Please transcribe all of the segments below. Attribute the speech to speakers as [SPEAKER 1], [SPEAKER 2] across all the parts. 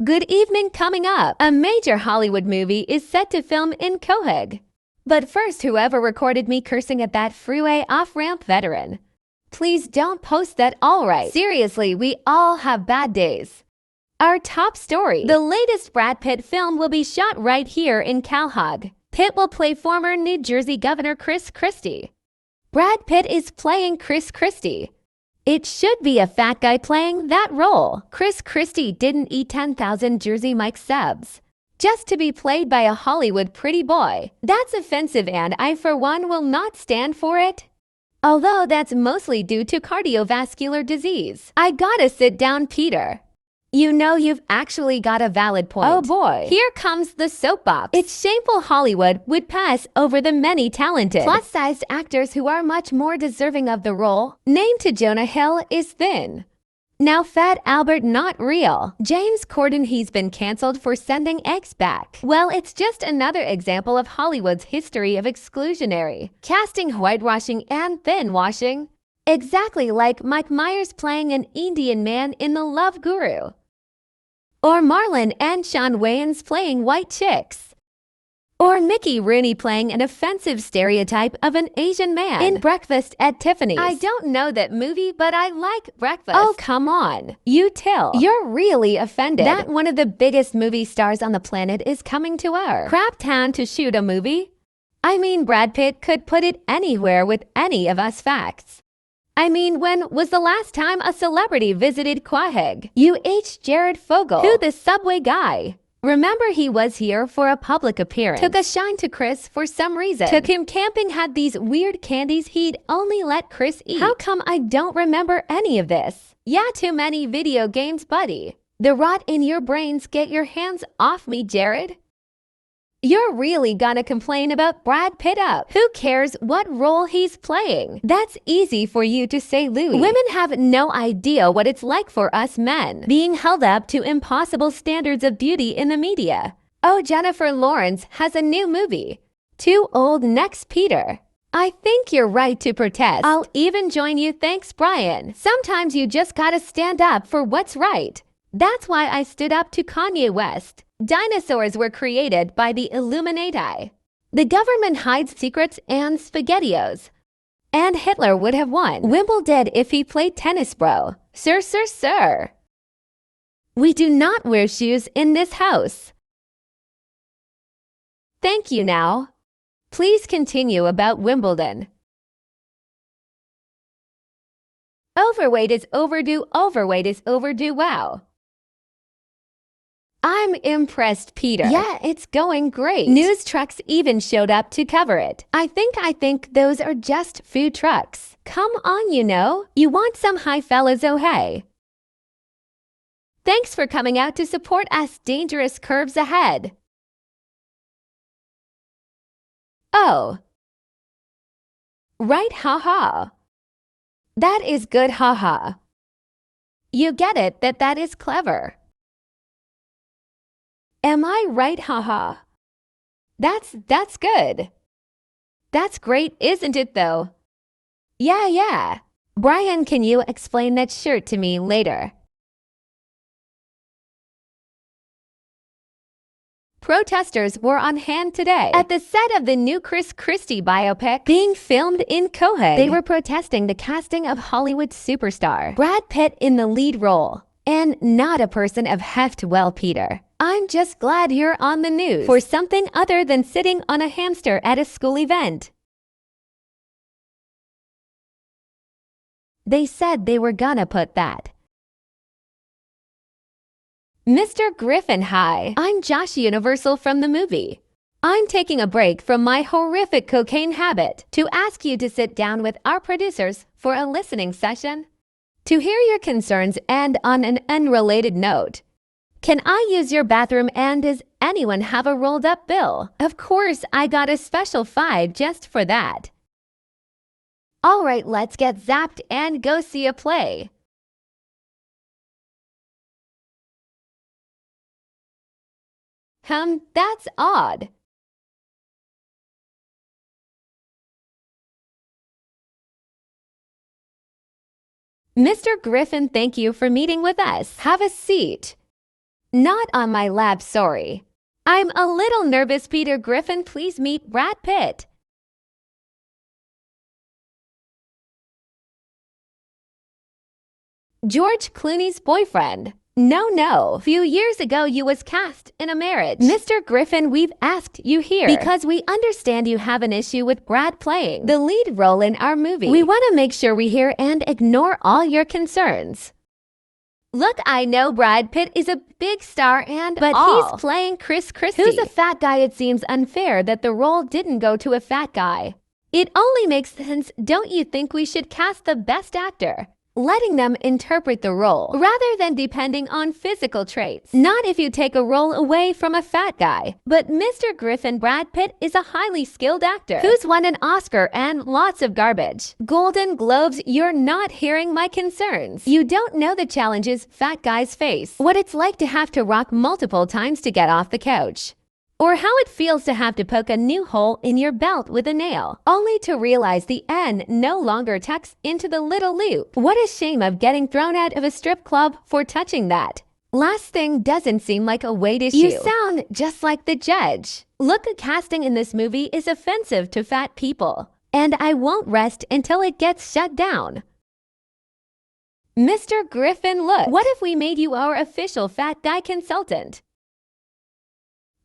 [SPEAKER 1] Good evening. Coming up, a major Hollywood movie is set to film in Cohig. But first, whoever recorded me cursing at that freeway off-ramp veteran, please don't post that, alright? Seriously, we all have bad days. Our top story. The latest Brad Pitt film will be shot right here in Cohig. Pitt will play former New Jersey Governor Chris Christie. Brad Pitt is playing Chris Christie. It should be a fat guy playing that role. Chris Christie didn't eat 10,000 Jersey Mike subs just to be played by a Hollywood pretty boy. That's offensive, and I for one will not stand for it. Although that's mostly due to cardiovascular disease. I gotta sit down, Peter. You know, you've actually got a valid point. Oh boy. Here comes the soapbox. It's shameful Hollywood would pass over the many talented, plus-sized actors who are much more deserving of the role. Name to Jonah Hill is thin. Now Fat Albert not real. James Corden, he's been canceled for sending eggs back. Well, it's just another example of Hollywood's history of exclusionary casting, whitewashing, and thin washing. Exactly like Mike Myers playing an Indian man in The Love Guru. Or Marlon and Shawn Wayans playing white chicks. Or Mickey Rooney playing an offensive stereotype of an Asian man in Breakfast at Tiffany's. I don't know that movie, but I like Breakfast. Oh, come on. You Till. You're really offended that one of the biggest movie stars on the planet is coming to our crap town to shoot a movie? I mean, Brad Pitt could put it anywhere with any of us facts. I mean, when was the last time a celebrity visited Cohig? Jared Fogle, who the subway guy. Remember, he was here for a public appearance. Took a shine to Chris for some reason. Took him camping, had these weird candies he'd only let Chris eat. How come I don't remember any of this? Yeah, too many video games, buddy. The rot in your brains, get your hands off me, Jared. You're really gonna complain about Brad Pitt up. Who cares what role he's playing? That's easy for you to say, Louie. Women have no idea what it's like for us men, being held up to impossible standards of beauty in the media. Oh, Jennifer Lawrence has a new movie. Too old next, Peter. I think you're right to protest. I'll even join you, thanks, Brian. Sometimes you just gotta stand up for what's right. That's why I stood up to Kanye West. Dinosaurs were created by the Illuminati. The government hides secrets and SpaghettiOs. And Hitler would have won Wimbledon if he played tennis, bro. Sir. We do not wear shoes in this house. Thank you now. Please continue about Wimbledon. Overweight is overdue, wow. I'm impressed, Peter. Yeah, it's going great. News trucks even showed up to cover it. I think those are just food trucks. Come on, you know. You want some high fellas, oh hey. Thanks for coming out to support us. Dangerous curves ahead. Oh. Right, haha. That is good, haha. You get it, that is clever. Am I right, haha? That's good. That's great, isn't it, though? Yeah. Brian, can you explain that shirt to me later? Protesters were on hand today at the set of the new Chris Christie biopic being filmed in Cohig. They were protesting the casting of Hollywood superstar Brad Pitt in the lead role. And not a person of heft, well, Peter. I'm just glad you're on the news for something other than sitting on a hamster at a school event. They said they were gonna put that. Mr. Griffin, hi. I'm Josh Universal from the movie. I'm taking a break from my horrific cocaine habit to ask you to sit down with our producers for a listening session. To hear your concerns, and on an unrelated note, can I use your bathroom, and does anyone have a rolled up bill? Of course, I got a special 5 just for that. Alright, let's get zapped and go see a play. That's odd. Mr. Griffin, thank you for meeting with us. Have a seat. Not on my lap, sorry. I'm a little nervous, Peter Griffin. Please meet Brad Pitt. George Clooney's boyfriend. No. Few years ago you was cast in a marriage. Mr. Griffin, we've asked you here because we understand you have an issue with Brad playing the lead role in our movie. We want to make sure we hear and ignore all your concerns. Look, I know Brad Pitt is a big star but he's playing Chris Christie, who's a fat guy. It seems unfair that the role didn't go to a fat guy. It only makes sense, don't you think we should cast the best actor, letting them interpret the role rather than depending on physical traits? Not if you take a role away from a fat guy. But Mr. Griffin, Brad Pitt is a highly skilled actor who's won an Oscar and lots of garbage. Golden Globes. You're not hearing my concerns. You don't know the challenges fat guys face, what it's like to have to rock multiple times to get off the couch, or how it feels to have to poke a new hole in your belt with a nail, only to realize the N no longer tucks into the little loop. What a shame of getting thrown out of a strip club for touching that last thing. Doesn't seem like a weight issue. You sound just like the judge. Look, the casting in this movie is offensive to fat people, and I won't rest until it gets shut down. Mr. Griffin, look, what if we made you our official fat guy consultant?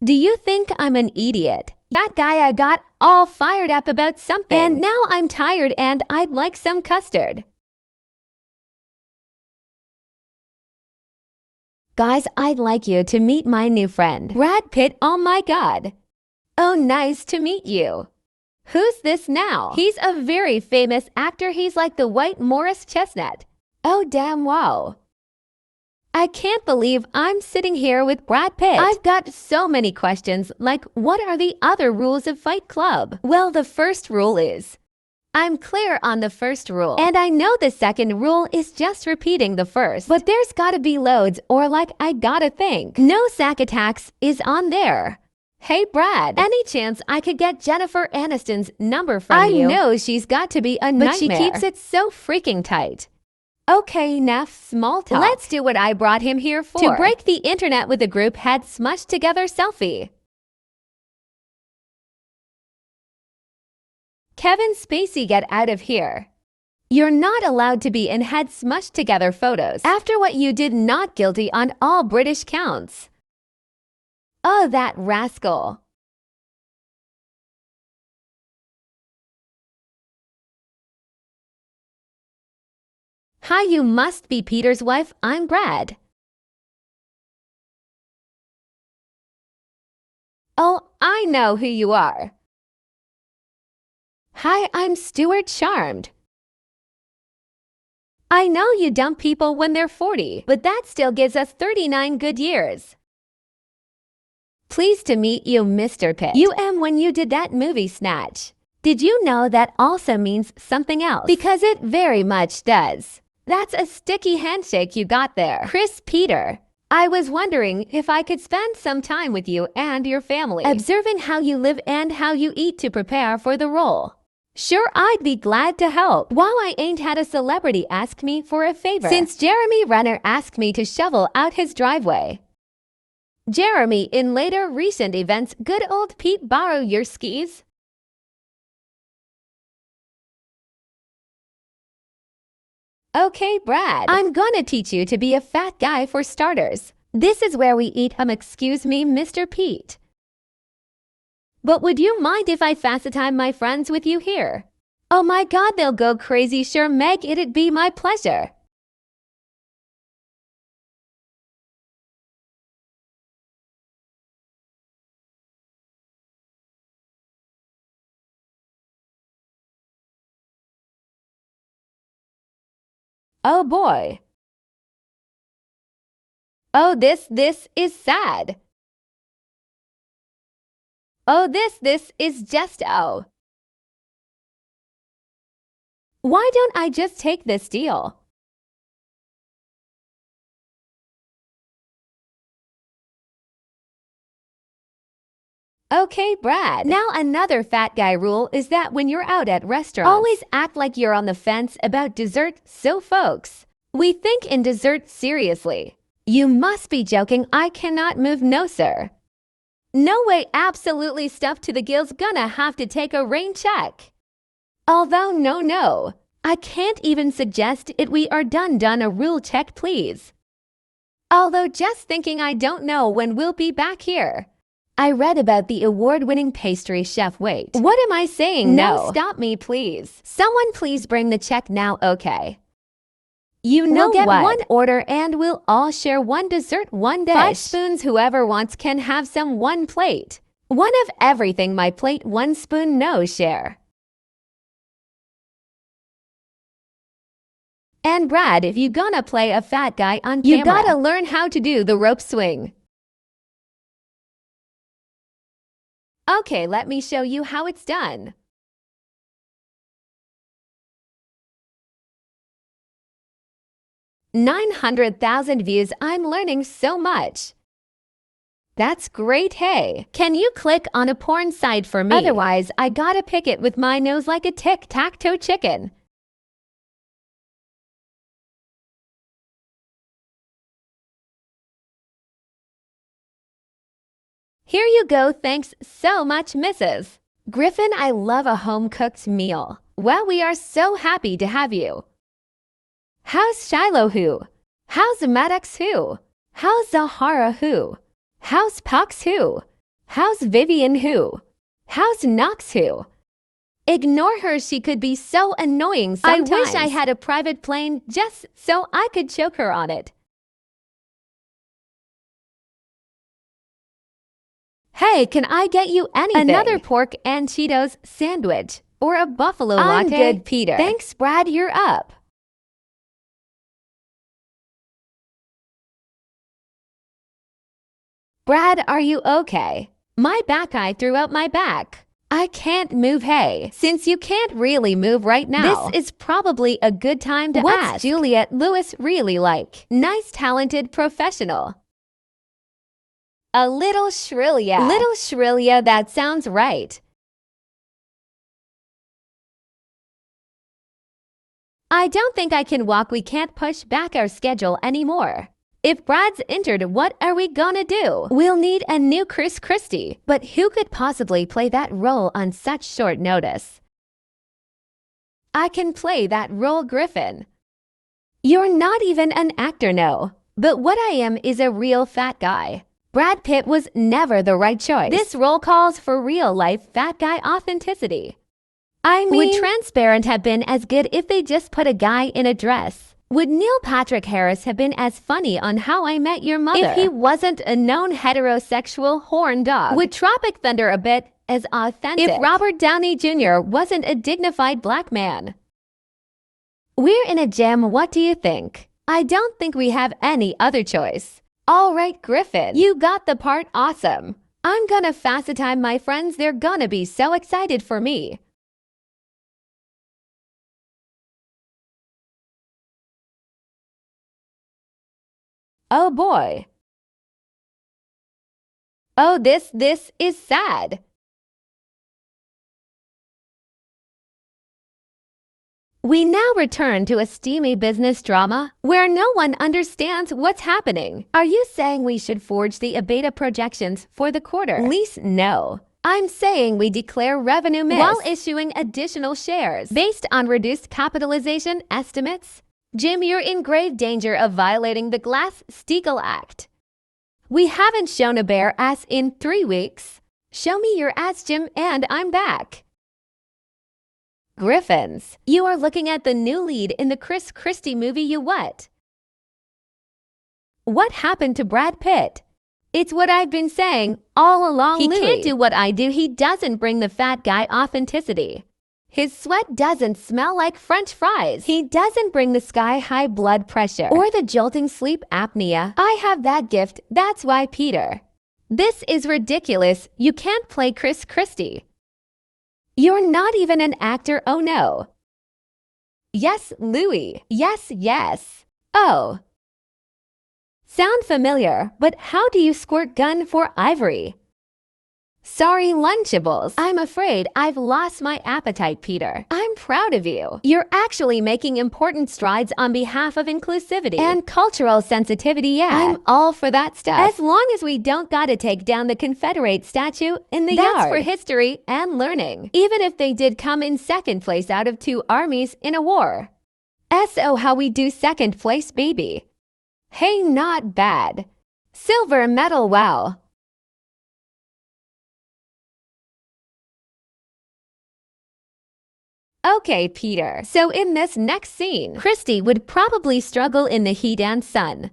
[SPEAKER 1] Do you think I'm an idiot? That guy, I got all fired up about something, and now I'm tired and I'd like some custard. Guys, I'd like you to meet my new friend, Brad Pitt. Oh my God. Oh, nice to meet you. Who's this now? He's a very famous actor. He's like the white Morris Chestnut. Oh, damn, wow. I can't believe I'm sitting here with Brad Pitt. I've got so many questions, like what are the other rules of Fight Club? Well, the first rule is, I'm clear on the first rule, and I know the second rule is just repeating the first, but there's gotta be loads, or like I gotta think. No sack attacks is on there. Hey Brad, any chance I could get Jennifer Aniston's number from you? I know she's got to be a nightmare, but she keeps it so freaking tight. Okay, enough small talk. Let's do what I brought him here for. To break the internet with a group head smushed together selfie. Kevin Spacey, get out of here. You're not allowed to be in head smushed together photos after what you did. Not guilty on all British counts. Oh, that rascal. Hi, you must be Peter's wife. I'm Brad. Oh, I know who you are. Hi, I'm Stuart Charmed. I know you dump people when they're 40, but that still gives us 39 good years. Pleased to meet you, Mr. Pitt. You am when you did that movie Snatch. Did you know that also means something else? Because it very much does. That's a sticky handshake you got there. Chris Peter, I was wondering if I could spend some time with you and your family, observing how you live and how you eat to prepare for the role. Sure, I'd be glad to help. Wow, I ain't had a celebrity ask me for a favor since Jeremy Renner asked me to shovel out his driveway. Jeremy, in later recent events, good old Pete, borrow your skis? Okay, Brad, I'm gonna teach you to be a fat guy for starters. This is where we eat. Excuse me, Mr. Pete. But would you mind if I FaceTime my friends with you here? Oh my God, they'll go crazy. Sure, Meg, it'd be my pleasure. Oh boy. Oh, this is sad. Oh, this is just, oh. Why don't I just take this deal? Okay, Brad. Now another fat guy rule is that when you're out at restaurants, always act like you're on the fence about dessert. So folks, we think in dessert seriously. You must be joking. I cannot move, no sir. No way, absolutely stuffed to the gills, gonna have to take a rain check. Although no, I can't even suggest it, we are done a rule check please. Although just thinking, I don't know when we'll be back here. I read about the award-winning pastry chef. Wait, what am I saying? No, stop me please. Someone please bring the check now, okay? You know we'll get what? One order and we'll all share one dessert, one dish. 5 spoons, whoever wants can have some, one plate. One of everything, my plate, 1 spoon, no share. And Brad, if you gonna play a fat guy on camera, you gotta learn how to do the rope swing. Okay, let me show you how it's done. 900,000 views. I'm learning so much. That's great. Hey, can you click on a porn site for me? Otherwise, I gotta pick it with my nose like a tic-tac-toe chicken. Here you go. Thanks so much, Mrs. Griffin. I love a home-cooked meal. Well, we are so happy to have you. How's Shiloh who? How's Maddox who? How's Zahara who? How's Pox who? How's Vivian who? How's Knox who? Ignore her, she could be so annoying sometimes. I wish I had a private plane just so I could choke her on it. Hey, can I get you anything? Another pork and Cheetos sandwich or a buffalo latte? I'm good, Peter. Thanks, Brad, you're up. Brad, are you okay? My back, I threw out my back. I can't move. Hey, since you can't really move right now, this is probably a good time to ask. What's Juliette Lewis really like? Nice, talented, professional. A little shrill, yeah. Little shrill, yeah, that sounds right. I don't think I can walk. We can't push back our schedule anymore. If Brad's injured, what are we gonna do? We'll need a new Chris Christie, but who could possibly play that role on such short notice? I can play that role, Griffin. You're not even an actor, no. But what I am is a real fat guy. Brad Pitt was never the right choice. This role calls for real-life fat guy authenticity. I mean, would Transparent have been as good if they just put a guy in a dress? Would Neil Patrick Harris have been as funny on How I Met Your Mother if he wasn't a known heterosexual horn dog? Would Tropic Thunder a bit as authentic if Robert Downey Jr. wasn't a dignified black man? We're in a jam. What do you think? I don't think we have any other choice. All right, Griffin, you got the part. Awesome. I'm gonna FaceTime my friends. They're gonna be so excited for me. Oh boy. Oh, this is sad. We now return to a steamy business drama where no one understands what's happening. Are you saying we should forge the EBITDA projections for the quarter? Least no. I'm saying we declare revenue miss while issuing additional shares based on reduced capitalization estimates. Jim, you're in grave danger of violating the Glass-Steagall Act. We haven't shown a bare ass in 3 weeks. Show me your ass, Jim, and I'm back. Griffins, you are looking at the new lead in the Chris Christie movie. You what? What happened to Brad Pitt? It's what I've been saying all along, Louis. He can't do what I do. He doesn't bring the fat guy authenticity. His sweat doesn't smell like French fries. He doesn't bring the sky-high blood pressure or the jolting sleep apnea. I have that gift. That's why, Peter. This is ridiculous. You can't play Chris Christie. You're not even an actor. Oh no. Yes, Louis. Yes. Oh. Sound familiar, but how do you squirt gun for ivory? Sorry, Lunchables. I'm afraid I've lost my appetite, Peter. I'm proud of you. You're actually making important strides on behalf of inclusivity and cultural sensitivity, yeah. I'm all for that stuff. As long as we don't gotta take down the Confederate statue in the yard. That's for history and learning. Even if they did come in second place out of 2 armies in a war. So how we do second place, baby. Hey, not bad. Silver medal, wow. Okay, Peter. So in this next scene, Christy would probably struggle in the heat and sun.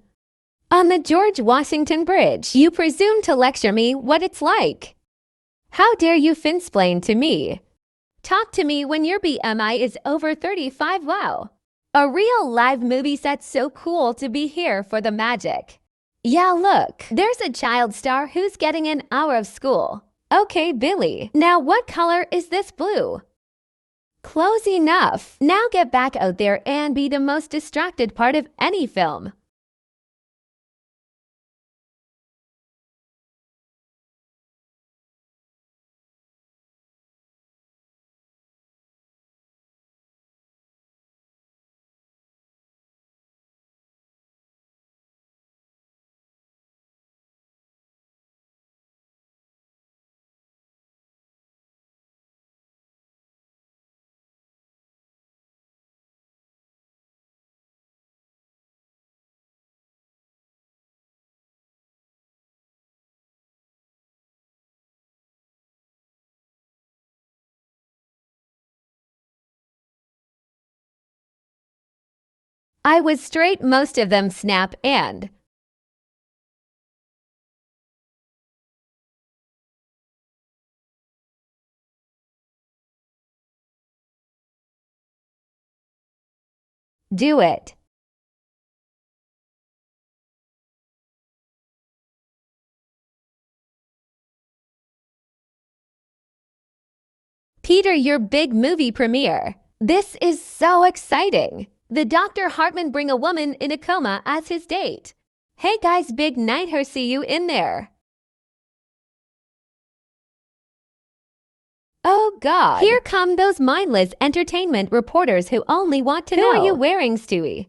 [SPEAKER 1] On the George Washington Bridge, you presume to lecture me what it's like. How dare you finsplain to me? Talk to me when your BMI is over 35, wow. A real live movie set's so cool to be here for the magic. Yeah, look, there's a child star who's getting an hour of school. Okay, Billy. Now what color is this blue? Close enough. Now get back out there and be the most distracted part of any film. I was straight most of them, snap, and do it. Peter, your big movie premiere. This is so exciting. The Dr. Hartman bring a woman in a coma as his date. Hey guys, big night, her see you in there. Oh God, here come those mindless entertainment reporters who only want to know. Who are you wearing, Stewie?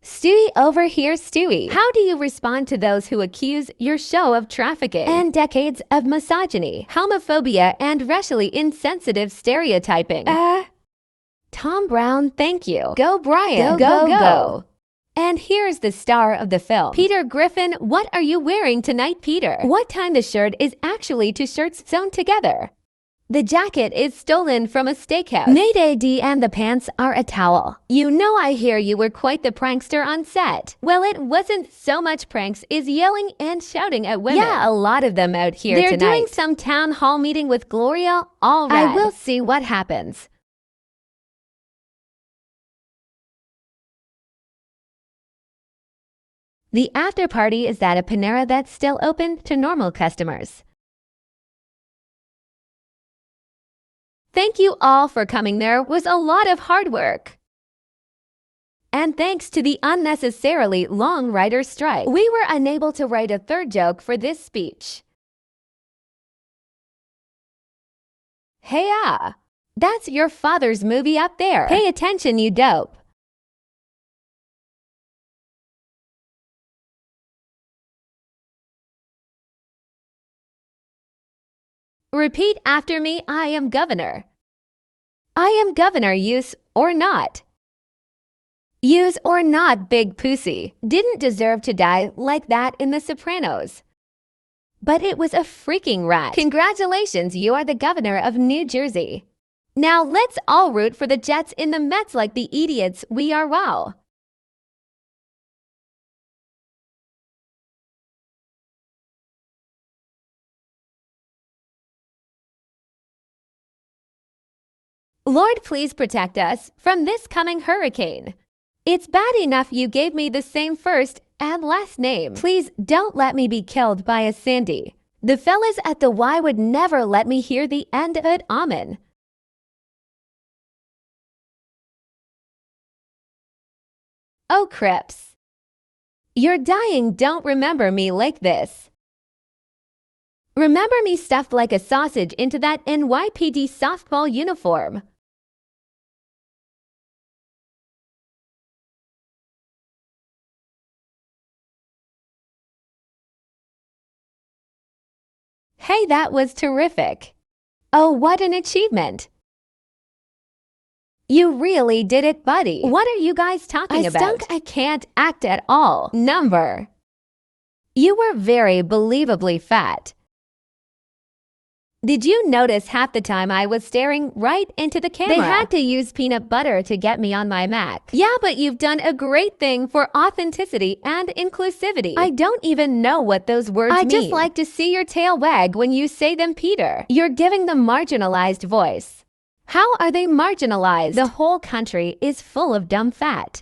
[SPEAKER 1] Stewie over here, Stewie. How do you respond to those who accuse your show of trafficking and decades of misogyny, homophobia, and racially insensitive stereotyping? Tom Brown, thank you. Go Brian, go. And here's the star of the film. Peter Griffin, what are you wearing tonight, Peter? What time the shirt is actually 2 shirts sewn together. The jacket is stolen from a steakhouse. Mayday D, and the pants are a towel. You know, I hear you were quite the prankster on set. Well, it wasn't so much pranks as yelling and shouting at women. Yeah, a lot of them out here tonight. They're doing some town hall meeting with Gloria, all red. I will see what happens. The after party is at a Panera that's still open to normal customers. Thank you all for coming. There was a lot of hard work. And thanks to the unnecessarily long writer's strike, we were unable to write a 3rd joke for this speech. Hey, that's your father's movie up there. Pay attention, you dope. Repeat after me. I am governor. I am governor, use or not. Use or not, big pussy. Didn't deserve to die like that in The Sopranos. But it was a freaking rat. Congratulations, you are the governor of New Jersey. Now let's all root for the Jets in the Mets like the idiots we are, wow. Lord, please protect us from this coming hurricane. It's bad enough you gave me the same first and last name. Please don't let me be killed by a Sandy. The fellas at the Y would never let me hear the end of it, amen. Oh, Crips. You're dying, don't remember me like this. Remember me stuffed like a sausage into that NYPD softball uniform. Hey, that was terrific. Oh, what an achievement. You really did it, buddy. What are you guys talking about? I stunk. I can't act at all. Number. You were very believably fat. Did you notice half the time I was staring right into the camera? They had to use peanut butter to get me on my Mac. Yeah, but you've done a great thing for authenticity and inclusivity. I don't even know what those words mean. I just like to see your tail wag when you say them, Peter. You're giving the marginalized voice. How are they marginalized? The whole country is full of dumb fat.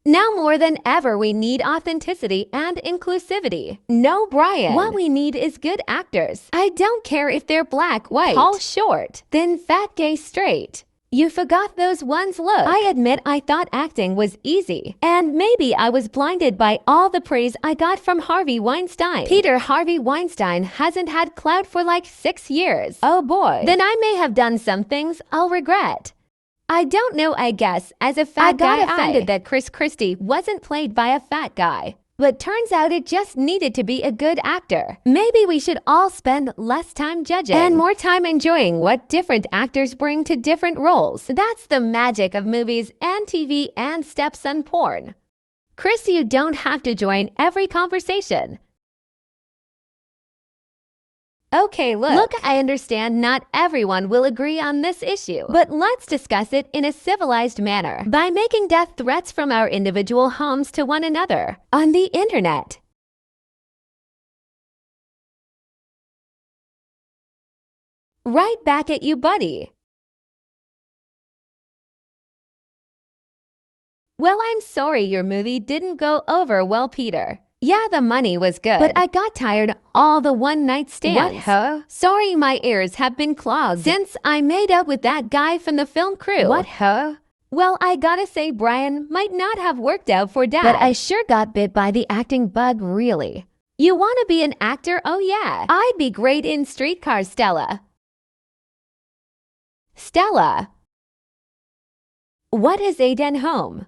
[SPEAKER 1] Now more than ever, we need authenticity and inclusivity. No, Brian. What we need is good actors. I don't care if they're black, white, tall, short, thin, fat, gay, straight. You forgot those ones. Look, I admit I thought acting was easy. And maybe I was blinded by all the praise I got from Harvey Weinstein. Peter, Harvey Weinstein hasn't had clout for like 6 years. Oh boy. Then I may have done some things I'll regret. I don't know, I guess, as a fat guy, I got offended that Chris Christie wasn't played by a fat guy. But turns out it just needed to be a good actor. Maybe we should all spend less time judging and more time enjoying what different actors bring to different roles. That's the magic of movies and TV and stepson porn. Chris, you don't have to join every conversation. Okay, look, I understand not everyone will agree on this issue, but let's discuss it in a civilized manner by making death threats from our individual homes to one another on the internet. Right back at you, buddy. Well, I'm sorry your movie didn't go over well, Peter. Yeah, the money was good, but I got tired all the one-night stands. What, huh? Sorry, my ears have been clogged since I made up with that guy from the film crew. What, huh? Well, I gotta say Brian might not have worked out for Dad, but I sure got bit by the acting bug, really. You want to be an actor? Oh yeah, I'd be great in Streetcar Stella. Stella. What is Aden home?